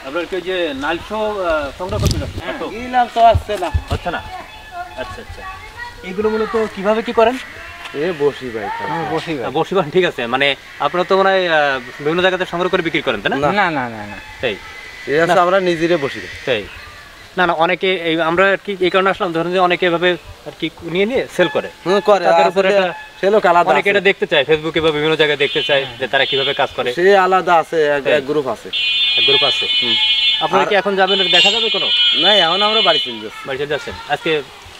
আপনার কি যে নালশো সংগ্রহ করতে যাচ্ছেন? ইলাম তো আসছে না, হচ্ছে না। আচ্ছা আচ্ছা, এইগুলো মূলত কিভাবে কি করেন? বসি ভাই, বসি ভাই। বসিবান, ঠিক আছে। মানে আপনারা তো মনে হয় বিভিন্ন জায়গাতে সংগ্রহ করে বিক্রি করেন, তাই না? না না না না, তাই আমরা নিজেরে বসি। তাই না না, অনেকে এই আমরা আর কি এই কারণে আসলাম, ধরুন যে অনেকে এভাবে আর কি নিয়ে নিয়ে সেল করে, তাদের উপরে একটা সেলোক আলাদা, অনেকে এটা দেখতে চায় ফেসবুকে বা বিভিন্ন জায়গায় দেখতে চায় যে তারা কিভাবে কাজ করে। সে আলাদা আছে, এক গ্রুপ আছে, এক গ্রুপ আছে। আপনারা কি এখন যাবেন, দেখা যাবে কোনো? না, এখন আমরা বাড়ি চলে যাচ্ছি। বাড়ি চলে যাচ্ছেন? আজকে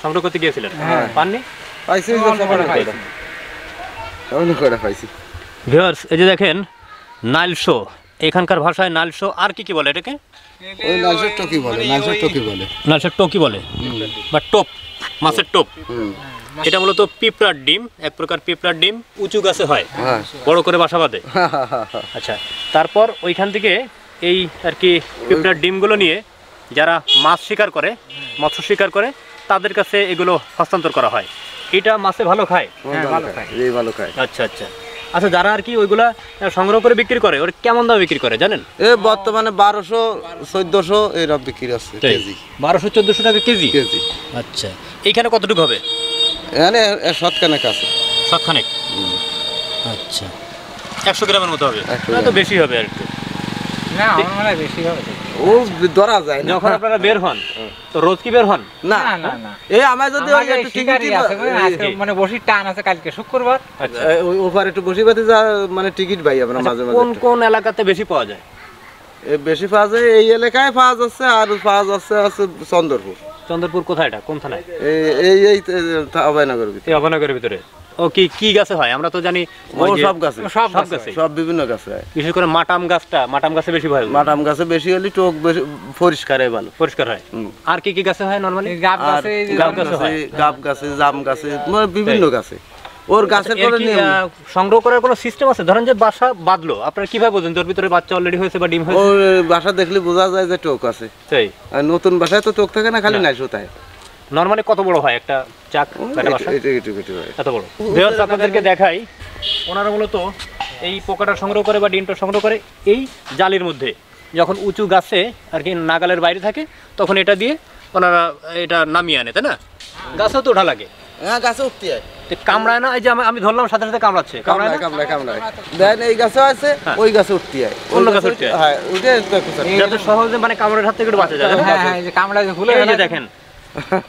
সংগ্রহ করতে গিয়েছিলেন, পাননি? পাইছি, পাইছি। ভিউয়ার্স, এই যে দেখেন নালশো, এখানকার ভাষায় নালশো, আর কি কি বলে এটাকে? ওই নালশোর টকি বলে, নালশোর টকি বলে, নালশোর টকি বলে বা টোপ, মাছের টোপ। এটা মূলত পিঁপড়ার ডিম, এক প্রকার পিঁপড়ার ডিম, উঁচু গাছে হয়, বড় করে বাসা বাঁধে। আচ্ছা, তারপর ওইখান থেকে এই আর কি পিঁপড়ার ডিমগুলো নিয়ে যারা মাছ শিকার করে, মৎস্য শিকার করে, তাদের কাছে এগুলো হস্তান্তর করা হয়। এটা মাছে ভালো খায়, ভালো খায়। আচ্ছা আচ্ছা আচ্ছা, যারা আর কি ওইগুলা সংগ্রহ করে বিক্রি করে, ওরা কেমন দামে বিক্রি করে জানেন? বর্তমানে 1200-1400 এরকম বিক্রি আছে কেজি। 1200-1400 টাকা কেজি। আচ্ছা, এইখানে কতটুকু হবে? এখানে শতখানেক আছে। শতখানেক? আচ্ছা, 100 গ্রামের মতো হবে, তো বেশি হবে আর কি। না, আমার মনে হয় বেশি হবে। ও ধরা যায় না। যখন আপনারা বের হন, তো রোজ কি বের হন? না না না, এই আমার যদি একটু টিকিট আছে, মানে বসি টান আছে, কালকে শুক্রবার, ওই ওভার একটু বসি বাতে যা, মানে টিকিট ভাই আমরা মাঝে মাঝে। কোন কোন এলাকাতে বেশি পাওয়া যায়? বেশি পাওয়া যায় এই এলাকায় পাওয়া যাচ্ছে, আর পাওয়া যাচ্ছে আছে চন্দ্রপুর। চন্দ্রপুর কোথায়, এটা কোন থানায়? এই এই অভয়নগরের ভিতরে। এই অভয়নগরের ভিতরে। ও কি কি গাছে হয়? আমরা তো জানি সব গাছে, সব গাছে, সব বিভিন্ন গাছে হয়। বিশেষ করে মাটাম গাছটা, মাটাম গাছে বেশি হয়। মাটাম গাছে বেশি হলে টক বেশি পরিষ্কার হয়, ভালো পরিষ্কার হয়। আর কি কি গাছে হয় নরমালি? গাব গাছে, গাব গাছে, জাম গাছে, মানে বিভিন্ন গাছে। ওর গাছের পরে সংগ্রহ করার কোনো সিস্টেম আছে? ধরেন যে বাসা বাঁধলো, আপনারা কিভাবে বোঝেন ওর ভিতরে বাচ্চা অলরেডি হয়েছে বা ডিম হয়েছে? ওর বাসা দেখলে বোঝা যায় যে টোক আছে। তাই? আর নতুন বাসায় তো টোক থাকে না, খালি নাইশো থাকে। নরমালি কত বড় হয় একটা চাক বাসা? এত বড়। ভিউয়ার্স, আপনাদেরকে দেখাই, ওনারা মূলত এই পোকাটা সংগ্রহ করে বা ডিমটা সংগ্রহ করে এই জালির মধ্যে, যখন উঁচু গাছে আর কি নাগালের বাইরে থাকে, তখন এটা দিয়ে ওনারা এটা নামিয়ে আনে, তাই না? গাছেও তো ওঠা লাগে। হ্যাঁ, গাছে উঠতে হয়। কামড়ায় না? এই যে আমি ধরলাম, সাথে সাথে কামড়াচ্ছে। কামড়ায় দেন, এই গাছে আছে, ওই গাছে উঠতে হয়, অন্য গাছে উঠতে হয়। হ্যাঁ, উঠে যাতে সহজে মানে কামড়ের হাত থেকে একটু বাঁচা যায়। হ্যাঁ, এই যে কামড়ায় ফুলে, এই যে দেখেন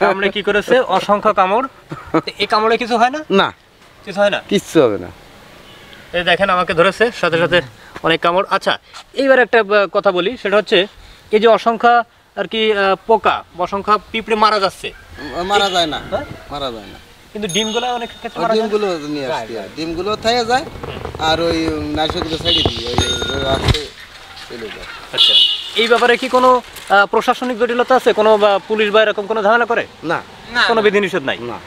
কামড়ে কি করেছে, অসংখ্য কামড়। এই কামড়ে কিছু হয় না? না, কিছু হয় না, কিচ্ছু হবে না। এই দেখেন আমাকে ধরেছে, সাথে সাথে অনেক কামড়। আচ্ছা, এইবার একটা কথা বলি, সেটা হচ্ছে এই যে অসংখ্য আর কি পোকা, অসংখ্য পিঁপড়ে মারা যাচ্ছে। মারা যায় না, মারা যায় না, কিন্তু ডিমগুলো অনেক ক্ষেত্রে মারা যায়। ডিমগুলো নিয়ে আসতে হয়, ডিমগুলো থেকে যায়, আর ওই নাইশোগুলো ছেড়ে দিই, ওই রাস্তে চলে যায়। আচ্ছা, এই ব্যাপারে কি কোনো প্রশাসনিক জটিলতা আছে? কোনো বা পুলিশ বা এরকম কোনো ঝামেলা করে? না, কোনো বিধিনিষেধ নাই? না।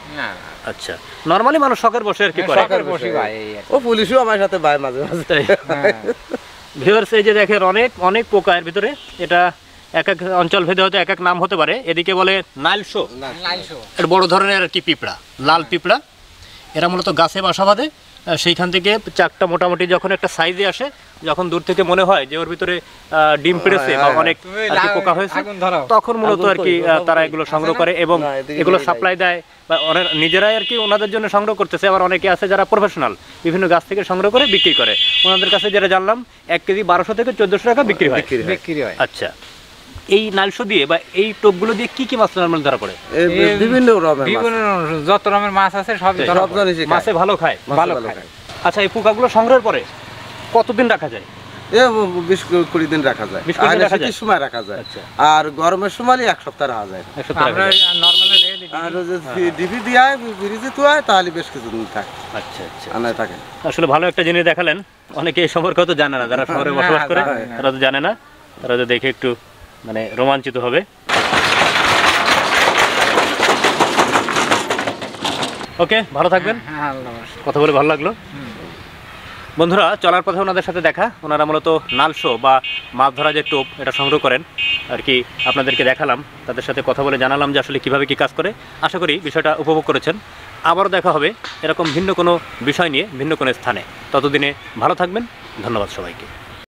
আচ্ছা, নরমালি মানুষ শখের বসে আর কি করে। ও পুলিশও আমার সাথে ভাই মাঝে মাঝে। ভিউয়ার্স, এই যে দেখেন অনেক অনেক পোকা এর ভিতরে। এটা এক এক অঞ্চল ভেদে হয়তো এক এক নাম হতে পারে। এদিকে বলে নালশো, এটা বড় ধরনের আর কি পিঁপড়া, লাল পিঁপড়া। এরা মূলত গাছে বাসা বাঁধে। সেইখান থেকে চাকটা মোটামুটি যখন একটা সাইজে আসে, যখন দূর থেকে মনে হয় যে ওর ভিতরে ডিম পেড়েছে বা অনেক আর কি পোকা হয়েছে, তখন মূলত আর কি তারা এগুলো সংগ্রহ করে এবং এগুলো সাপ্লাই দেয়, বা নিজেরাই আর কি ওনাদের জন্য সংগ্রহ করতেছে। আবার অনেকে আছে যারা প্রফেশনাল, বিভিন্ন গাছ থেকে সংগ্রহ করে বিক্রি করে। ওনাদের কাছে যেটা জানলাম, 1 কেজি 1200 থেকে 1400 টাকা বিক্রি হয়। আচ্ছা, এই নালশো দিয়ে বা এই টোপগুলো দিয়ে কি কি মাছ নরমাল ধরা পড়ে? বিভিন্ন যত রকমের মাছ আছে সব মাছে ভালো খায়, ভালো খায়। আচ্ছা, এই পোকাগুলো সংগ্রহের পরে কতদিন রাখা যায়? 20-20 দিন রাখা যায়, শীতের সময় রাখা যায়, আর গরমের সময় 1 সপ্তাহ রাখা যায়। আর ডিপি দিয়ে ফ্রিজে তো হয়, তাহলে বেশ কিছুদিন থাকে। আচ্ছা আচ্ছা, আনায় থাকে। আসলে ভালো একটা জিনিস দেখালেন। অনেকে এই সম্পর্কে তো জানে না, যারা শহরে বসবাস করে তারা তো জানে না, তারা তো দেখে একটু মানে রোমাঞ্চিত হবে। ওকে, ভালো থাকবেন। কথা বলে ভালো লাগলো। বন্ধুরা, চলার পথে ওনাদের সাথে দেখা। ওনারা মূলত নালশো বা মাছ ধরা যে টোপ, এটা সংগ্রহ করেন আর কি। আপনাদেরকে দেখালাম, তাদের সাথে কথা বলে জানালাম যে আসলে কীভাবে কী কাজ করে। আশা করি বিষয়টা উপভোগ করেছেন। আবারও দেখা হবে এরকম ভিন্ন কোনো বিষয় নিয়ে, ভিন্ন কোনো স্থানে। ততদিনে ভালো থাকবেন। ধন্যবাদ সবাইকে।